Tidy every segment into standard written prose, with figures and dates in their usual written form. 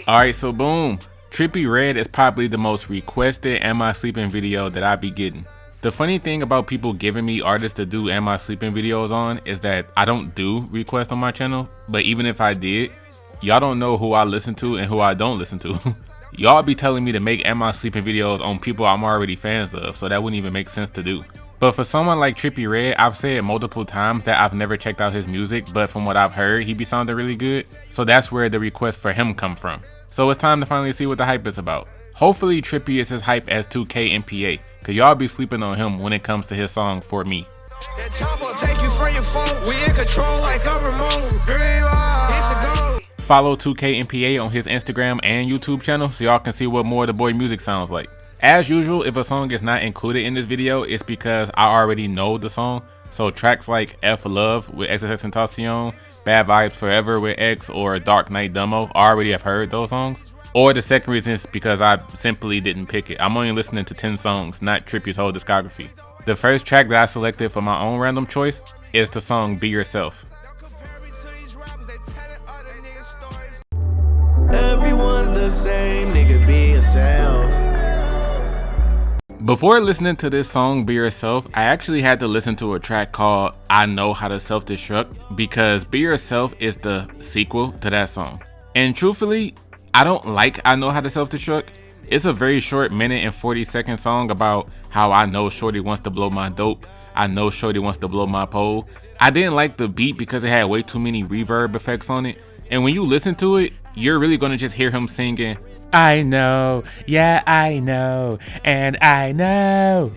Alright, so boom. Trippie Redd is probably the most requested Am I Sleeping video that I be getting. The funny thing about people giving me artists to do Am I Sleeping videos on is that I don't do requests on my channel, but even if I did, y'all don't know who I listen to and who I don't listen to. Y'all be telling me to make Am I Sleeping videos on people I'm already fans of, so that wouldn't even make sense to do. But for someone like Trippie Redd, I've said multiple times that I've never checked out his music, but from what I've heard, he be sounding really good. So that's where the request for him come from. So it's time to finally see what the hype is about. Hopefully Trippie is as hype as 2K and PA, cause y'all be sleeping on him when it comes to his song For Me. Follow 2K and PA on his Instagram and YouTube channel so y'all can see what more of the boy music sounds like. As usual, if a song is not included in this video, it's because I already know the song. So tracks like F Love with XXXTentacion, Bad Vibes Forever with X, or Dark Knight Demo, I already have heard those songs. Or the second reason is because I simply didn't pick it. I'm only listening to 10 songs, not Trippie's whole discography. The first track that I selected for my own random choice is the song Be Yourself. Everyone's the same, nigga, be yourself. Before listening to this song, Be Yourself, I actually had to listen to a track called I Know How to Self-Destruct because Be Yourself is the sequel to that song. And truthfully, I don't like I Know How to Self-Destruct. It's a very short 1:40 song about how I know shorty wants to blow my dope. I know shorty wants to blow my pole. I didn't like the beat because it had way too many reverb effects on it. And when you listen to it, you're really gonna just hear him singing, I know, yeah I know, and I know.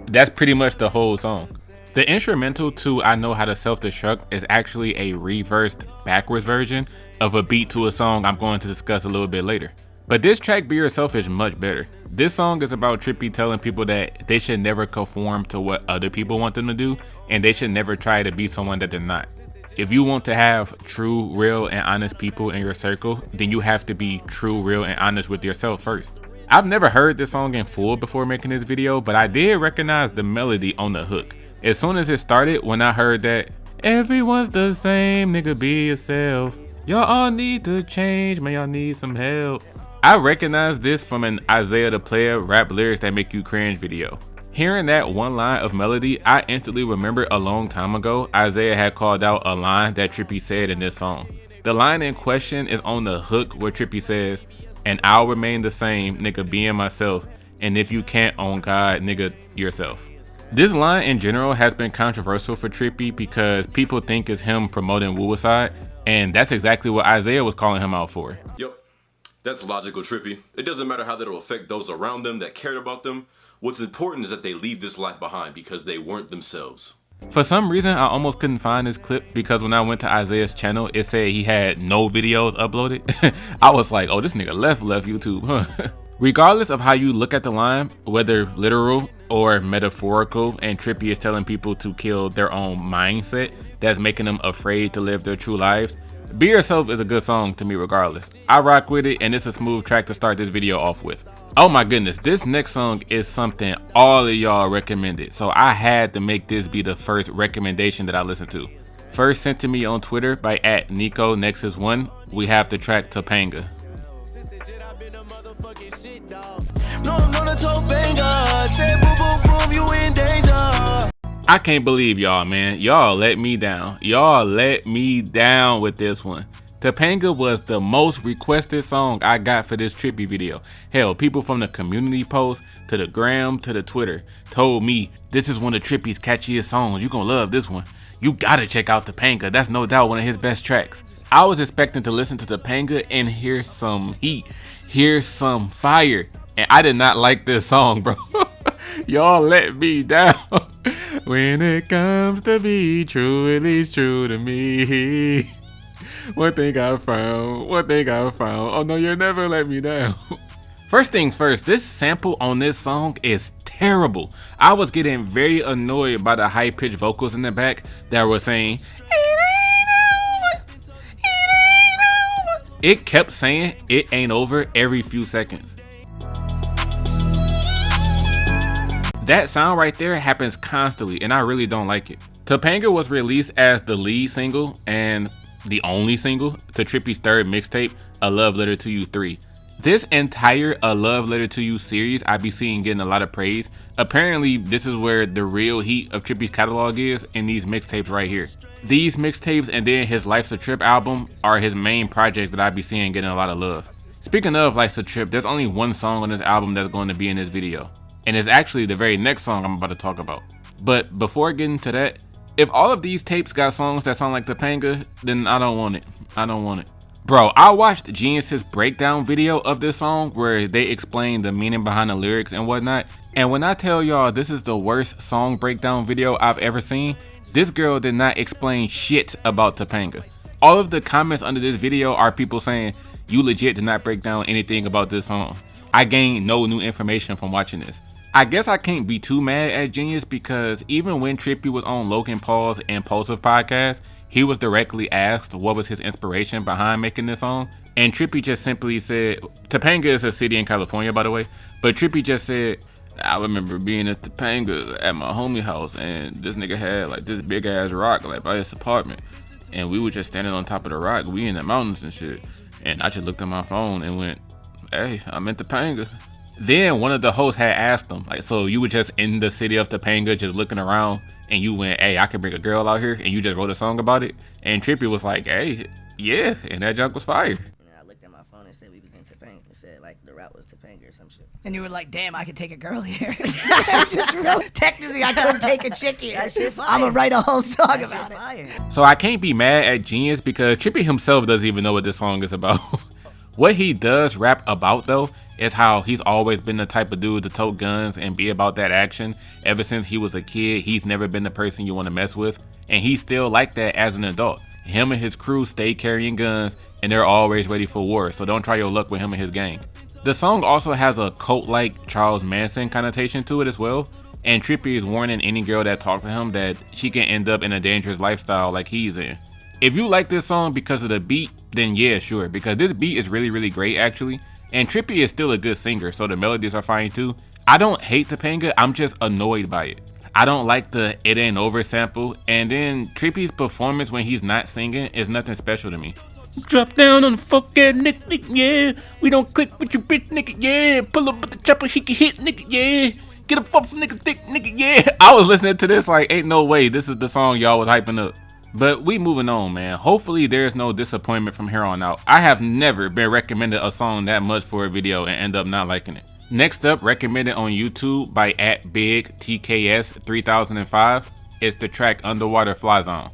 That's pretty much the whole song. The instrumental to I Know How to Self-Destruct is actually a reversed backwards version of a beat to a song I'm going to discuss a little bit later. But this track Be Yourself is much better. This song is about Trippie telling people that they should never conform to what other people want them to do, and they should never try to be someone that they're not. If you want to have true, real, and honest people in your circle, then you have to be true, real, and honest with yourself first. I've never heard this song in full before making this video, but I did recognize the melody on the hook. As soon as it started, when I heard that, everyone's the same, nigga, be yourself. Y'all all need to change, man, y'all need some help. I recognize this from an Isaiah the Player rap lyrics that make you cringe video. Hearing that one line of melody, I instantly remember a long time ago, Isaiah had called out a line that Trippie said in this song. The line in question is on the hook where Trippie says, and I'll remain the same, nigga, being myself, and if you can't own God, nigga, yourself. This line in general has been controversial for Trippie because people think it's him promoting suicide, and that's exactly what Isaiah was calling him out for. Yep, that's logical, Trippie. It doesn't matter how that'll affect those around them that cared about them. What's important is that they leave this life behind because they weren't themselves. For some reason, I almost couldn't find this clip because when I went to Isaiah's channel, it said he had no videos uploaded. I was like, oh, this nigga left YouTube, huh? Regardless of how you look at the line, whether literal or metaphorical, and Trippie is telling people to kill their own mindset that's making them afraid to live their true lives, Be Yourself is a good song to me regardless. I rock with it, and it's a smooth track to start this video off with. Oh my goodness, this next song is something all of y'all recommended, so I had to make this be the first recommendation that I listened to. First sent to me on Twitter by @NicoNexus1, we have the track Topanga. I can't believe y'all, man. Y'all let me down. Y'all let me down with this one. Topanga was the most requested song I got for this Trippie video. Hell, people from the community post to the gram to the Twitter told me this is one of Trippie's catchiest songs. You gonna love this one. You gotta check out Topanga. That's no doubt one of his best tracks. I was expecting to listen to Topanga and hear some heat, hear some fire, and I did not like this song, bro. Y'all let me down. When it comes to be true, at least true to me. One thing I found, oh no, you'll never let me down. First things first, this sample on this song is terrible. I was getting very annoyed by the high-pitched vocals in the back that were saying, it kept saying, it ain't over every few seconds. That sound right there happens constantly, and I really don't like it. Topanga was released as the lead single and the only single to Trippie's third mixtape, A Love Letter to You 3. This entire A Love Letter to You series I be seeing getting a lot of praise. Apparently, this is where the real heat of Trippie's catalog is, in these mixtapes right here. These mixtapes and then his Life's a Trip album are his main projects that I be seeing getting a lot of love. Speaking of Life's a Trip, there's only one song on this album that's going to be in this video. And it's actually the very next song I'm about to talk about. But before getting to that, if all of these tapes got songs that sound like Topanga, then I don't want it. I don't want it. Bro, I watched Genius's breakdown video of this song where they explain the meaning behind the lyrics and whatnot. And when I tell y'all this is the worst song breakdown video I've ever seen, this girl did not explain shit about Topanga. All of the comments under this video are people saying, you legit did not break down anything about this song. I gained no new information from watching this. I guess I can't be too mad at Genius because even when Trippie was on Logan Paul's Impulsive podcast, he was directly asked what was his inspiration behind making this song. And Trippie just simply said, Topanga is a city in California, by the way, but Trippie just said, I remember being at Topanga at my homie house and this nigga had like this big ass rock like by his apartment. And we were just standing on top of the rock, we in the mountains and shit. And I just looked at my phone and went, hey, I'm in Topanga. Then one of the hosts had asked him, like, so you were just in the city of Topanga just looking around and you went, hey, I can bring a girl out here, and you just wrote a song about it? And Trippie was like, hey, yeah, and that junk was fire. I looked at my phone and said we was in Topanga. It said like the route was Topanga or some shit. And you were like, damn, I could take a girl here. Just real. Technically, I couldn't take a chick here. That shit fire. I'm going to write a whole song That about shit it. fire. So I can't be mad at Genius because Trippie himself doesn't even know what this song is about. What he does rap about though is how he's always been the type of dude to tote guns and be about that action. Ever since he was a kid, he's never been the person you want to mess with, and he's still like that as an adult. Him and his crew stay carrying guns and they're always ready for war, so don't try your luck with him and his gang. The song also has a cult-like Charles Manson connotation to it as well, and Trippie is warning any girl that talks to him that she can end up in a dangerous lifestyle like he's in. If you like this song because of the beat, then yeah, sure, because this beat is really, really great actually. And Trippie is still a good singer, so the melodies are fine too. I don't hate Topanga, I'm just annoyed by it. I don't like the It Ain't Over sample, and then Trippie's performance when he's not singing is nothing special to me. Drop down on the fuck ass nigga, yeah. We don't click with your bitch, nigga, yeah. Pull up with the chopper, he can hit, nigga, yeah. Get a fuck nigga, thick, nigga, yeah. I was listening to this like, ain't no way this is the song y'all was hyping up. But we moving on, man. Hopefully there's no disappointment from here on out. I have never been recommended a song that much for a video and end up not liking it. Next up, recommended on YouTube by @BigTKS3005 is the track Underwater Fly Zone.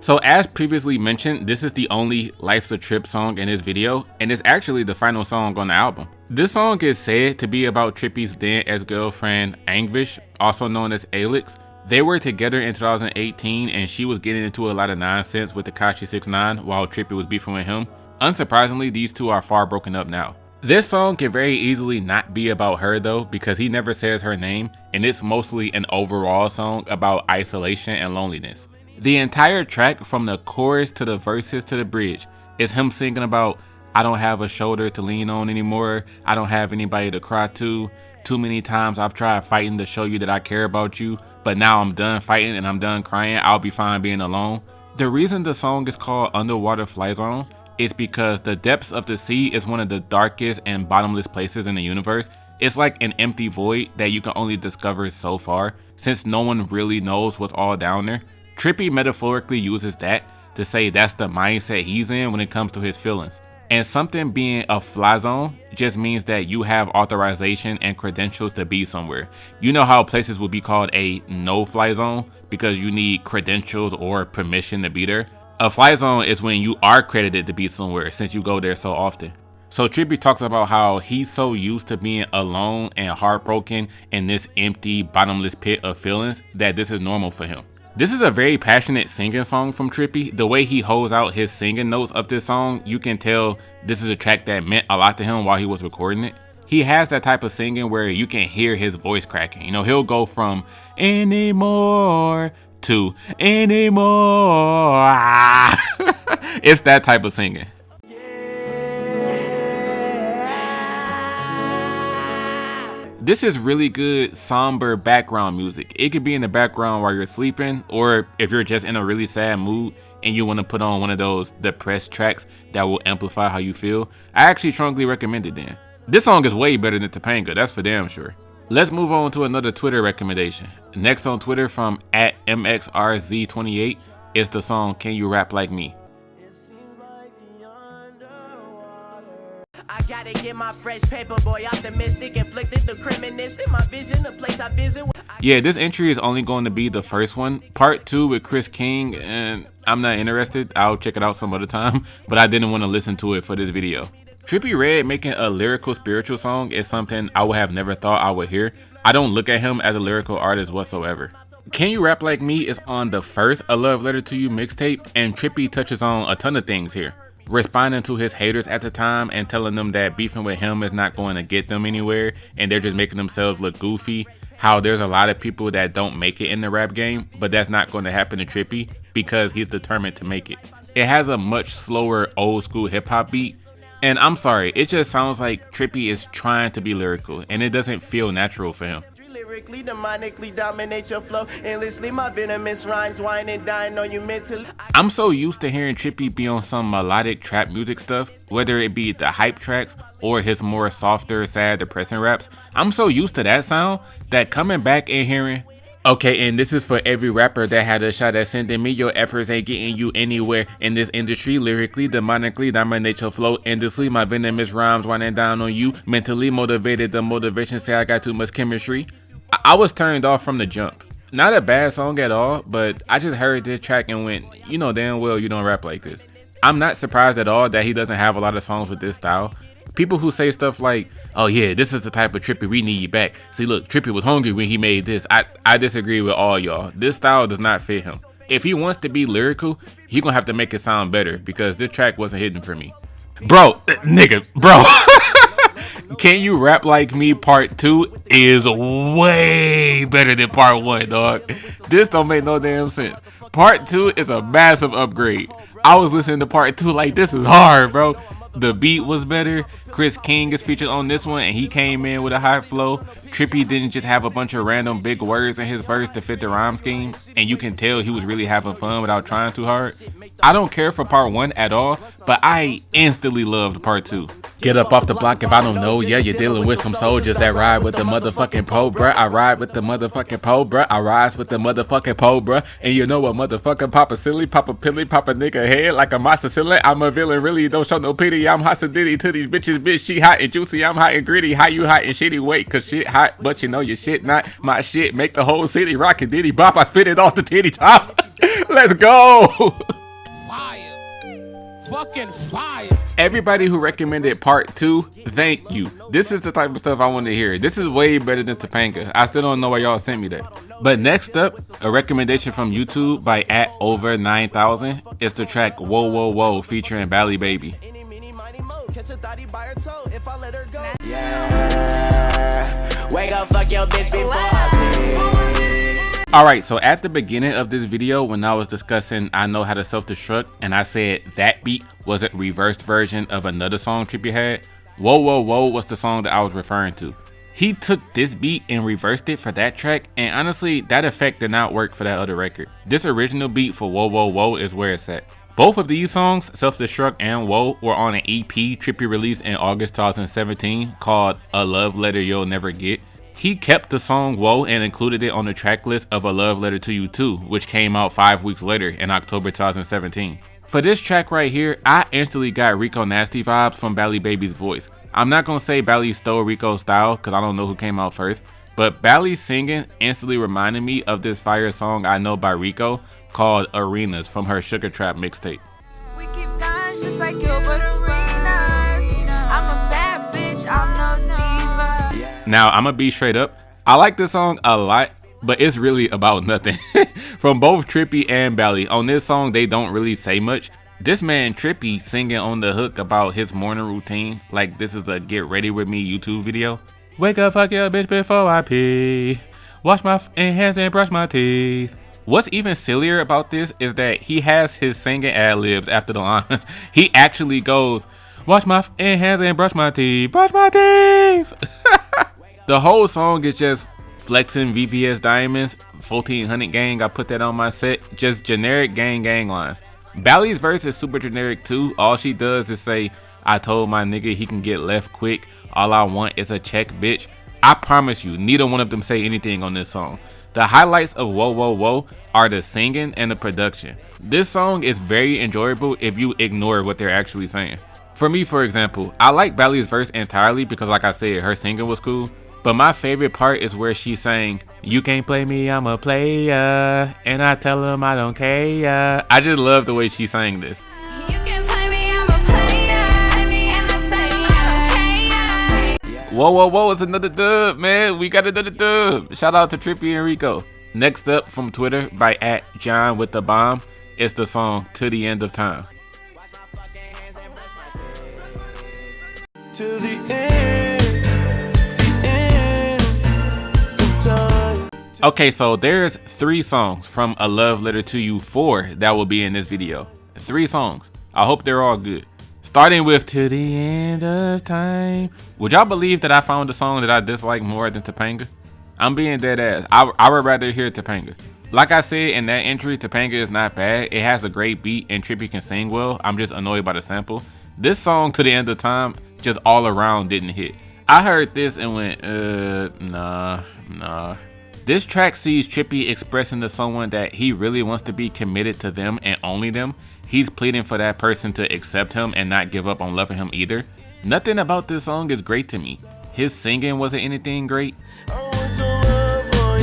So as previously mentioned, this is the only Life's a Trip song in this video, and it's actually the final song on the album. This song is said to be about Trippie's then ex-girlfriend Anguish, also known as Alex. They were together in 2018 and she was getting into a lot of nonsense with Tekashi 6ix9ine while Trippie was beefing with him. Unsurprisingly, these two are far broken up now. This song can very easily not be about her though, because he never says her name, and it's mostly an overall song about isolation and loneliness. The entire track, from the chorus to the verses to the bridge, is him singing about, I don't have a shoulder to lean on anymore, I don't have anybody to cry to, too many times I've tried fighting to show you that I care about you, but now I'm done fighting and I'm done crying, I'll be fine being alone. The reason the song is called Underwater Fly Zone is because the depths of the sea is one of the darkest and bottomless places in the universe. It's like an empty void that you can only discover so far, since no one really knows what's all down there. Trippie metaphorically uses that to say that's the mindset he's in when it comes to his feelings. And something being a fly zone just means that you have authorization and credentials to be somewhere. You know how places would be called a no-fly zone because you need credentials or permission to be there? A fly zone is when you are credited to be somewhere since you go there so often. So Trippie talks about how he's so used to being alone and heartbroken in this empty, bottomless pit of feelings that this is normal for him. This is a very passionate singing song from Trippie. The way he holds out his singing notes of this song, you can tell this is a track that meant a lot to him while he was recording it. He has that type of singing where you can hear his voice cracking. You know, he'll go from anymore to anymore. It's that type of singing. This is really good somber background music. It could be in the background while you're sleeping, or if you're just in a really sad mood and you want to put on one of those depressed tracks that will amplify how you feel. I actually strongly recommend it then. This song is way better than Topanga, that's for damn sure. Let's move on to another Twitter recommendation. Next on Twitter from @MXRZ28 is the song Can You Rap Like Me? I gotta get my fresh paper, boy, optimistic, inflicted the criminals in my vision, the place I visit. Yeah, this entry is only going to be the first one. Part 2 with Chris King, and I'm not interested. I'll check it out some other time, but I didn't want to listen to it for this video. Trippie Redd making a lyrical spiritual song is something I would have never thought I would hear. I don't look at him as a lyrical artist whatsoever. Can You Rap Like Me is on the first A Love Letter to You mixtape, and Trippie touches on a ton of things here. Responding to his haters at the time and telling them that beefing with him is not going to get them anywhere and they're just making themselves look goofy. How there's a lot of people that don't make it in the rap game, but that's not going to happen to Trippie because he's determined to make it. It has a much slower old school hip hop beat, and I'm sorry, it just sounds like Trippie is trying to be lyrical and it doesn't feel natural for him. Lyrically, demonically dominate your flow. Endlessly, my venomous rhymes, wine and dine on you mentally. I'm so used to hearing Trippie be on some melodic trap music stuff, whether it be the hype tracks or his more softer, sad, depressing raps. I'm so used to that sound that coming back and hearing, okay, and this is for every rapper that had a shot at sending me. Your efforts ain't getting you anywhere in this industry. Lyrically, demonically, dominate your flow. Endlessly, my venomous rhymes winding down on you. Mentally motivated, the motivation say I got too much chemistry. I was turned off from the jump. Not a bad song at all, but I just heard this track and went, you know damn well you don't rap like this. I'm not surprised at all that he doesn't have a lot of songs with this style. People who say stuff like, oh yeah, this is the type of Trippie we need back. See look, Trippie was hungry when he made this. I disagree with all y'all. This style does not fit him. If he wants to be lyrical, he gonna have to make it sound better because this track wasn't hitting for me. Bro, bro. Can You Rap Like Me Part 2 is way better than Part 1, dog. This don't make no damn sense. Part 2 is a massive upgrade. I was listening to Part 2 like, this is hard, bro. The beat was better. Chris King is featured on this one and he came in with a high flow. Trippie didn't just have a bunch of random big words in his verse to fit the rhyme scheme, and you can tell he was really having fun without trying too hard. I don't care for Part 1 at all, but I instantly loved Part 2. Get up off the block if I don't know. Yeah, you're dealing with some soldiers that ride with the motherfucking pole, bruh. I ride with the motherfucking pole, bruh. I rise with the motherfucking pole, bruh. And you know what, motherfucker, pop a silly, pop a pilly, pop a nigga head like a mozzarella. I'm a villain, really don't show no pity. I'm hostility to these bitches, bitch. She hot and juicy, I'm hot and gritty. How you hot and shitty? Wait, cause shit hot, but you know your shit not. My shit make the whole city rock and diddy bop. I spit it off the titty top. Let's go. Fucking fire. Everybody who recommended Part 2, thank you. This is the type of stuff I want to hear. This is way better than Topanga. I still don't know why y'all sent me that. But next up, a recommendation from YouTube by @over9000 is the track Whoa Whoa Whoa featuring Bally Baby. Yeah. Wake up, fuck your bitch before I pee. Alright, so at the beginning of this video when I was discussing I Know How to Self-Destruct and I said that beat was a reversed version of another song Trippie had, Whoa Whoa Whoa was the song that I was referring to. He took this beat and reversed it for that track, and honestly that effect did not work for that other record. This original beat for Whoa Whoa Whoa is where it's at. Both of these songs, Self-Destruct and Whoa, were on an EP Trippie released in August 2017 called A Love Letter You'll Never Get. He kept the song Whoa and included it on the track list of A Love Letter to You 2, which came out 5 weeks later in October 2017. For this track right here, I instantly got Rico Nasty vibes from Bally Baby's voice. I'm not gonna say Bally stole Rico's style because I don't know who came out first, but Bally's singing instantly reminded me of this fire song I Know by Rico called Arenas from her Sugar Trap mixtape. We keep guns just like Gilbert Arenas. I'm a bad bitch, I'm no diva. Now, I'm gonna be straight up. I like this song a lot, but it's really about nothing. From both Trippie and Bally, on this song, they don't really say much. This man Trippie singing on the hook about his morning routine, like this is a get ready with me YouTube video. Wake up, fuck your bitch before I pee. Wash my hands and brush my teeth. What's even sillier about this is that he has his singing ad-libs after the lines. He actually goes, wash my hands and brush my teeth, brush my teeth. The whole song is just flexing VVS diamonds, 1400 gang, I put that on my set, just generic gang lines. Bally's verse is super generic too. All she does is say, I told my nigga he can get left quick, all I want is a check, bitch. I promise you, neither one of them say anything on this song. The highlights of Whoa Whoa Whoa are the singing and the production. This song is very enjoyable if you ignore what they're actually saying. For me, for example, I like Bally's verse entirely because like I said, her singing was cool. But my favorite part is where she's saying, you can't play me, I'm a player, and I tell him I don't care. I just love the way she sang this. You can play me, I'm a player, and I tell you I don't care. Whoa, whoa, whoa, it's another dub, man. We got another dub. Shout out to Trippie and Rico. Next up from Twitter by @JohnWithTheBomb, it's the song To the End of Time. To the end of time. Okay, so there's 3 songs from A Love Letter to You 4 that will be in this video. 3 songs. I hope they're all good. Starting with To the End of Time. Would y'all believe that I found a song that I dislike more than Topanga? I'm being dead ass. I would rather hear Topanga. Like I said in that entry, Topanga is not bad. It has a great beat and Trippie can sing well. I'm just annoyed by the sample. This song To the End of Time just all around didn't hit. I heard this and went, nah. This track sees Trippie expressing to someone that he really wants to be committed to them and only them. He's pleading for that person to accept him and not give up on loving him either. Nothing about this song is great to me. His singing wasn't anything great. I want your love for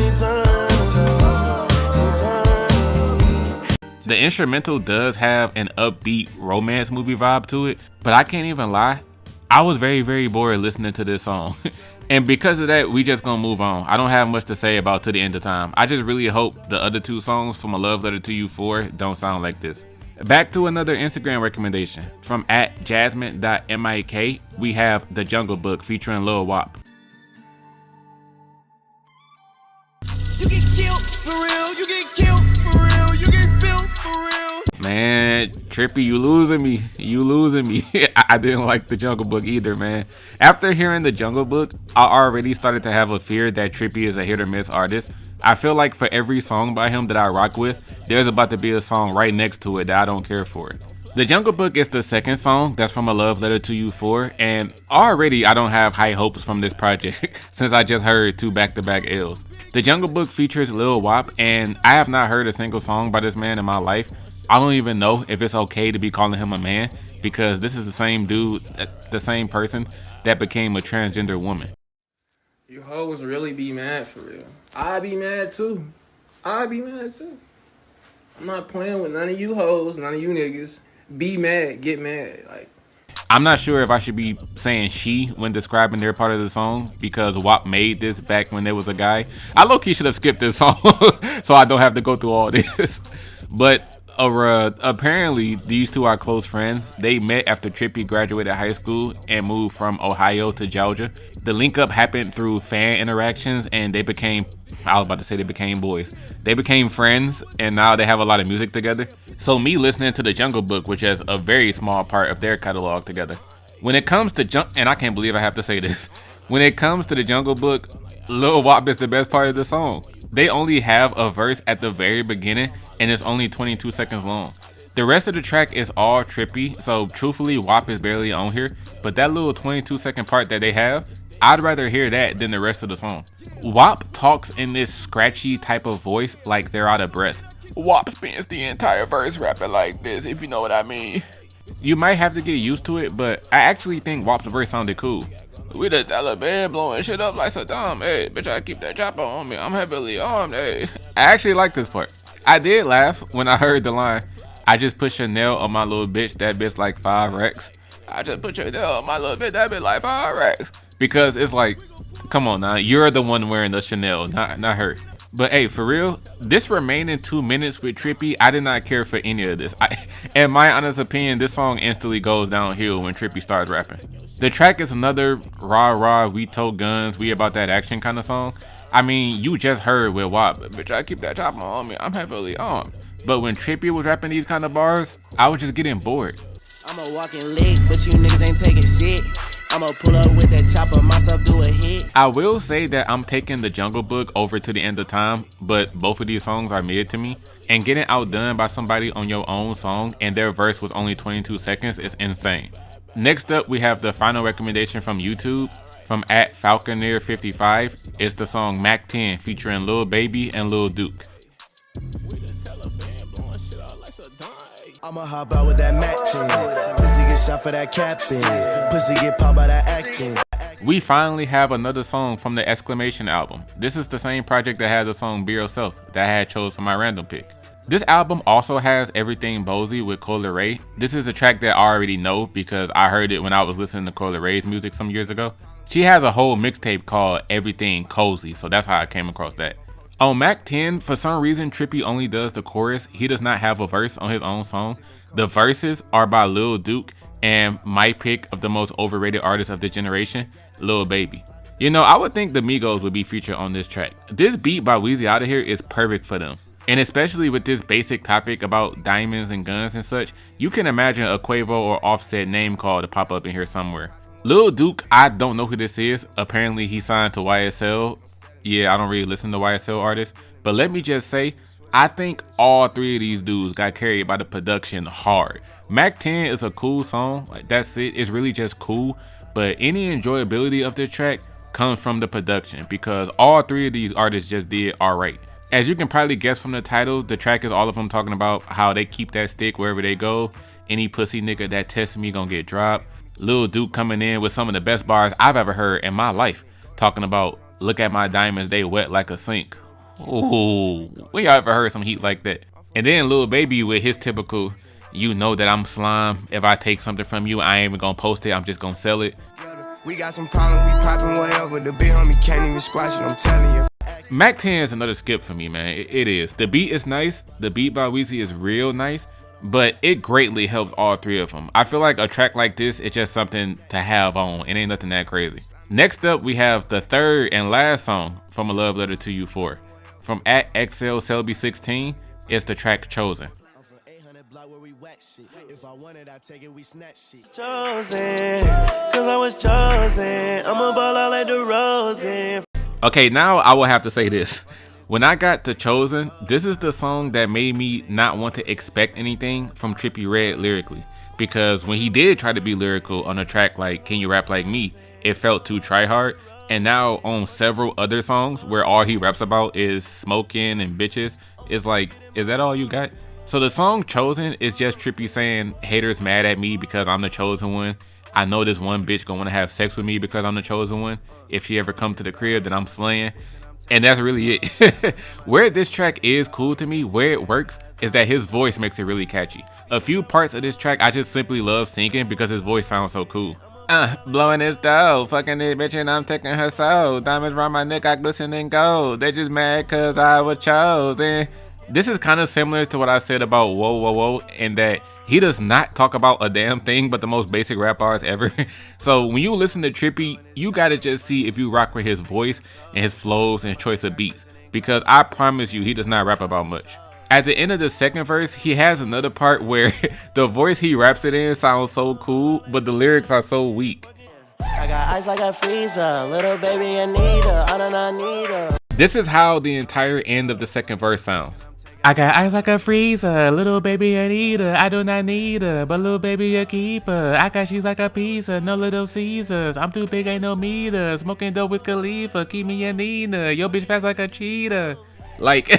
eternity. The instrumental does have an upbeat romance movie vibe to it, but I can't even lie, I was very bored listening to this song. And because of that, we just gonna move on. I don't have much to say about To the End of Time. I just really hope the other 2 songs from A Love Letter to You 4 don't sound like this. Back to another Instagram recommendation. From @jasmine.mik, we have The Jungle Book featuring Lil Wop. You get killed for real, you get killed for real, you get spilled for real. Man, Trippie, you losing me. You losing me. I didn't like The Jungle Book either, man. After hearing The Jungle Book, I already started to have a fear that Trippie is a hit or miss artist. I feel like for every song by him that I rock with, there's about to be a song right next to it that I don't care for. The Jungle Book is the second song that's from A Love Letter to You 4, and already I don't have high hopes from this project since I just heard 2 back-to-back L's. The Jungle Book features Lil Wop, and I have not heard a single song by this man in my life. I don't even know if it's okay to be calling him a man because this is the same dude, the same person that became a transgender woman. You hoes really be mad for real. I be mad too. I'm not playing with none of you hoes, none of you niggas. Be mad, get mad. Like, I'm not sure if I should be saying she when describing their part of the song because WAP made this back when there was a guy. I low-key should have skipped this song so I don't have to go through all this. But apparently these 2 are close friends. They met after Trippie graduated high school and moved from Ohio to Georgia. The link up happened through fan interactions and they became boys. They became friends and now they have a lot of music together. So me listening to The Jungle Book, which has a very small part of their catalog together. When it comes to and I can't believe I have to say this. When it comes to The Jungle Book, Lil Wop is the best part of the song. They only have a verse at the very beginning and it's only 22 seconds long. The rest of the track is all Trippie, so truthfully WAP is barely on here, but that little 22-second part that they have, I'd rather hear that than the rest of the song. WAP talks in this scratchy type of voice like they're out of breath. WAP spends the entire verse rapping like this, if you know what I mean. You might have to get used to it, but I actually think WAP's verse sounded cool. We the Taliban blowing shit up like Saddam, hey, bitch, I keep that chopper on me, I'm heavily armed, hey. I actually like this part. I did laugh when I heard the line, I just put Chanel on my little bitch, that bitch like 5 racks. I just put Chanel on my little bitch, that bitch like 5 racks. Because it's like, come on now, you're the one wearing the Chanel, not her. But hey, for real, this remaining 2 minutes with Trippie, I did not care for any of this. In my honest opinion, this song instantly goes downhill when Trippie starts rapping. The track is another rah, we tote guns, we about that action kind of song. I mean, you just heard with WAP, bitch, I keep that chopper on me, I'm heavily armed. But when Trippie was rapping these kind of bars, I was just getting bored. I'm a walking lick, but you niggas ain't taking shit. I'ma pull up with that chopper, myself do a hit. I will say that I'm taking the Jungle Book over to the End of Time, but both of these songs are mid to me. And getting outdone by somebody on your own song and their verse was only 22 seconds is insane. Next up, we have the final recommendation from YouTube from @Falconeer55. It's the song Mac 10 featuring Lil Baby and Lil Duke. I'ma hop out with that Mac 10. Pussy get shot for that capping. Pussy get popped by that acting. We finally have another song from the Exclamation album. This is the same project that had the song Be Yourself that I had chose for my random pick. This album also has Everything Bozy with Cola Ray. This is a track that I already know because I heard it when I was listening to Cola Ray's music some years ago. She has a whole mixtape called Everything Cozy, so that's how I came across that. On Mac 10, for some reason, Trippie only does the chorus. He does not have a verse on his own song. The verses are by Lil Duke and my pick of the most overrated artist of the generation, Lil Baby. You know, I would think the Migos would be featured on this track. This beat by Weezy Outta Here is perfect for them. And especially with this basic topic about diamonds and guns and such, you can imagine a Quavo or Offset name call to pop up in here somewhere. Lil Duke, I don't know who this is. Apparently he signed to YSL. Yeah, I don't really listen to YSL artists, but let me just say, I think all three of these dudes got carried by the production hard. Mac 10 is a cool song, like that's it, it's really just cool, but any enjoyability of the track comes from the production because all three of these artists just did alright. As you can probably guess from the title, the track is all of them talking about how they keep that stick wherever they go. Any pussy nigga that tests me gonna get dropped. Lil Duke coming in with some of the best bars I've ever heard in my life, talking about look at my diamonds, they wet like a sink. Ooh, when y'all ever heard some heat like that? And then Lil Baby with his typical, you know that I'm slime. If I take something from you, I ain't even gonna post it, I'm just gonna sell it. We got some problems, we popping whatever. The big homie can't even squash it, I'm telling you. Mac 10 is another skip for me, man. It is. The beat is nice. The beat by Weezy is real nice, but it greatly helps all three of them. I feel like a track like this, it's just something to have on. It ain't nothing that crazy. Next up, we have the third and last song from A Love Letter to You 4. From @XLSelby16, it's the track Chosen. Okay, now I will have to say this. When I got to Chosen, this is the song that made me not want to expect anything from Trippie Redd lyrically. Because when he did try to be lyrical on a track like Can You Rap Like Me, it felt too try-hard. And now on several other songs where all he raps about is smoking and bitches, it's like, is that all you got? So the song Chosen is just Trippie saying haters mad at me because I'm the chosen one. I know this one bitch gonna wanna have sex with me because I'm the chosen one. If she ever come to the crib, then I'm slaying. And that's really it. Where this track is cool to me, where it works, is that his voice makes it really catchy. A few parts of this track I just simply love singing because his voice sounds so cool. Blowing this dough, fucking this bitch and I'm taking her soul. Diamonds round my neck, I glisten and gold. They just mad cause I was chosen. This is kind of similar to what I said about Whoa Whoa Whoa, in that he does not talk about a damn thing but the most basic rap bars ever. So when you listen to Trippie, you gotta just see if you rock with his voice and his flows and choice of beats, because I promise you he does not rap about much. At the end of the second verse, he has another part where the voice he raps it in sounds so cool, but the lyrics are so weak. I got ice like a freezer, little baby Anita, I don't need her. This is how the entire end of the second verse sounds. I got ice like a freezer, little baby Anita, I do not need her, but little baby a keeper. I got cheese like a pizza, no little Caesars, I'm too big, ain't no meter, smoking dope with Khalifa, keep me a Nina, yo bitch fast like a cheetah. Like,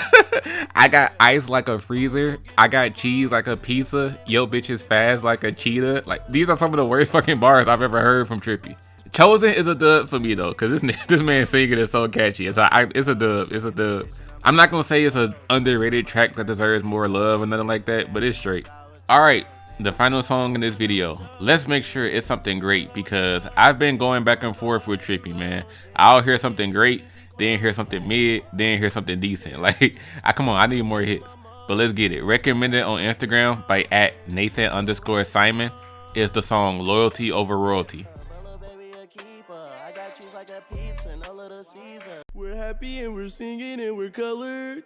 I got ice like a freezer, I got cheese like a pizza, yo bitch is fast like a cheetah. Like, these are some of the worst fucking bars I've ever heard from Trippie. Chosen is a dub for me though, cause this man singing is so catchy. It's a dub. I'm not gonna say it's an underrated track that deserves more love or nothing like that, but it's straight. Alright, the final song in this video. Let's make sure it's something great, because I've been going back and forth with Trippie, man. I'll hear something great, then hear something mid, then hear something decent. Like, come on, I need more hits. But let's get it. Recommended on Instagram by @Nathan_Simon is the song Loyalty Over Royalty. We're happy and we're singing and we're colored.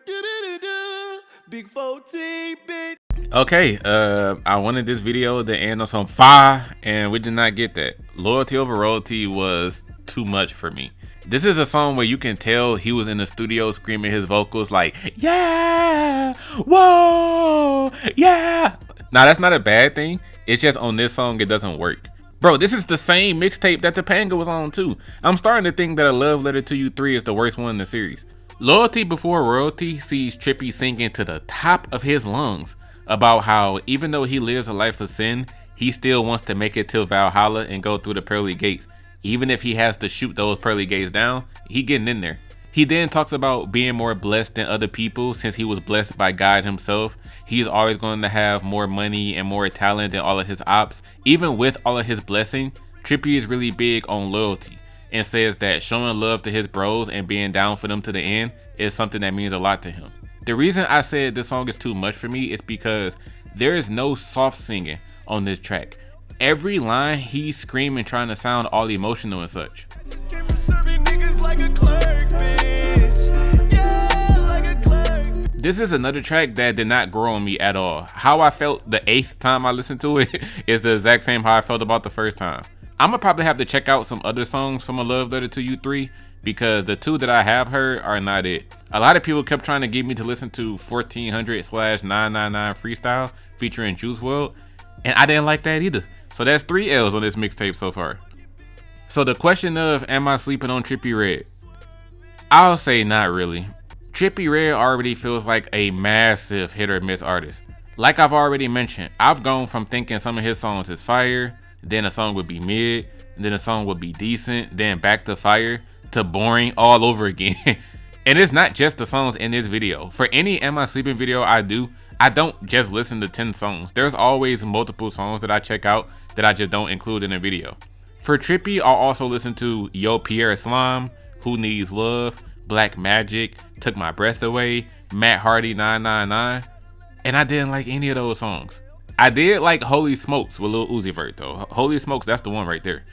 Big 14, bitch. Okay, I wanted this video to end on some fire, and we did not get that. Loyalty Over Royalty was too much for me. This is a song where you can tell he was in the studio screaming his vocals like, yeah, whoa, yeah. Now, that's not a bad thing. It's just on this song, it doesn't work. Bro, this is the same mixtape that Topanga was on too. I'm starting to think that A Love Letter to You 3 is the worst one in the series. Loyalty Before Royalty sees Trippie singing to the top of his lungs about how even though he lives a life of sin, he still wants to make it till Valhalla and go through the pearly gates. Even if he has to shoot those pearly gates down, he getting in there. He then talks about being more blessed than other people since he was blessed by God himself. He's always going to have more money and more talent than all of his ops. Even with all of his blessing, Trippie is really big on loyalty and says that showing love to his bros and being down for them to the end is something that means a lot to him. The reason I said this song is too much for me is because there is no soft singing on this track. Every line he's screaming trying to sound all emotional and such. This is another track that did not grow on me at all. How I felt the 8th time I listened to it is the exact same how I felt about the first time. I'm gonna probably have to check out some other songs from A Love Letter to You 3 because the 2 that I have heard are not it. A lot of people kept trying to get me to listen to 1400/999 Freestyle featuring Juice WRLD, and I didn't like that either. So that's 3 L's on this mixtape so far. So the question of, am I sleeping on Trippie Redd? I'll say not really. Trippie Redd already feels like a massive hit or miss artist. Like I've already mentioned, I've gone from thinking some of his songs is fire, then a song would be mid, then a song would be decent, then back to fire, to boring all over again. And it's not just the songs in this video. For any Am I Sleeping video I do, I don't just listen to 10 songs. There's always multiple songs that I check out that I just don't include in the video. For Trippie, I'll also listen to Yo Pierre Slime, Who Needs Love, Black Magic, Took My Breath Away, Matt Hardy 999, and I didn't like any of those songs. I did like Holy Smokes with Lil Uzi Vert though. Holy Smokes, that's the one right there.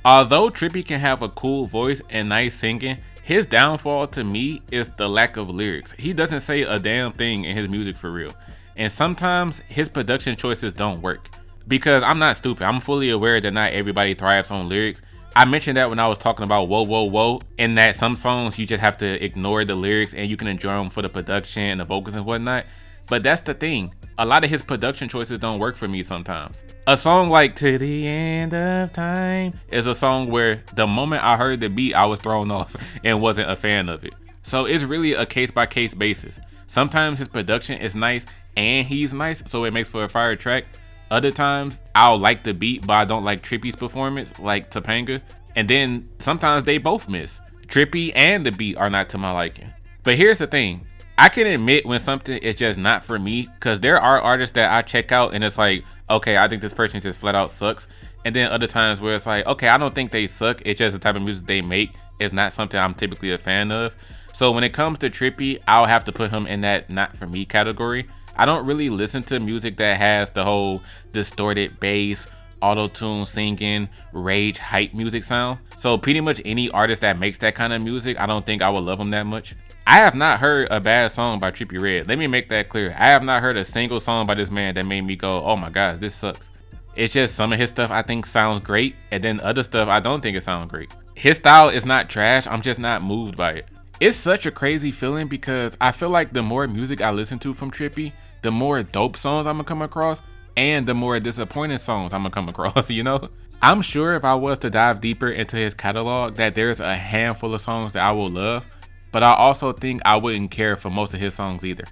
Although Trippie can have a cool voice and nice singing, his downfall to me is the lack of lyrics. He doesn't say a damn thing in his music for real. And sometimes his production choices don't work. Because I'm not stupid, I'm fully aware that not everybody thrives on lyrics. I mentioned that when I was talking about Whoa Whoa Whoa, and that some songs you just have to ignore the lyrics and you can enjoy them for the production and the vocals and whatnot. But that's the thing, a lot of his production choices don't work for me sometimes. A song like To the End of Time is a song where the moment I heard the beat I was thrown off and wasn't a fan of it. So it's really a case by case basis. Sometimes his production is nice and he's nice, so it makes for a fire track. Other times, I'll like the beat, but I don't like Trippie's performance, like Topanga. And then sometimes they both miss. Trippie and the beat are not to my liking. But here's the thing. I can admit when something is just not for me, because there are artists that I check out and it's like, okay, I think this person just flat out sucks. And then other times where it's like, okay, I don't think they suck. It's just the type of music they make is not something I'm typically a fan of. So when it comes to Trippie, I'll have to put him in that not for me category. I don't really listen to music that has the whole distorted bass, auto-tune singing, rage hype music sound. So pretty much any artist that makes that kind of music, I don't think I would love them that much. I have not heard a bad song by Trippie Redd. Let me make that clear. I have not heard a single song by this man that made me go, oh my gosh, this sucks. It's just some of his stuff I think sounds great, and then other stuff I don't think it sounds great. His style is not trash, I'm just not moved by it. It's such a crazy feeling because I feel like the more music I listen to from Trippie, the more dope songs I'm gonna come across and the more disappointing songs I'm gonna come across, you know? I'm sure if I was to dive deeper into his catalog that there's a handful of songs that I will love, but I also think I wouldn't care for most of his songs either.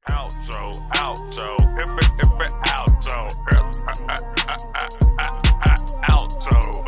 Outro, outro,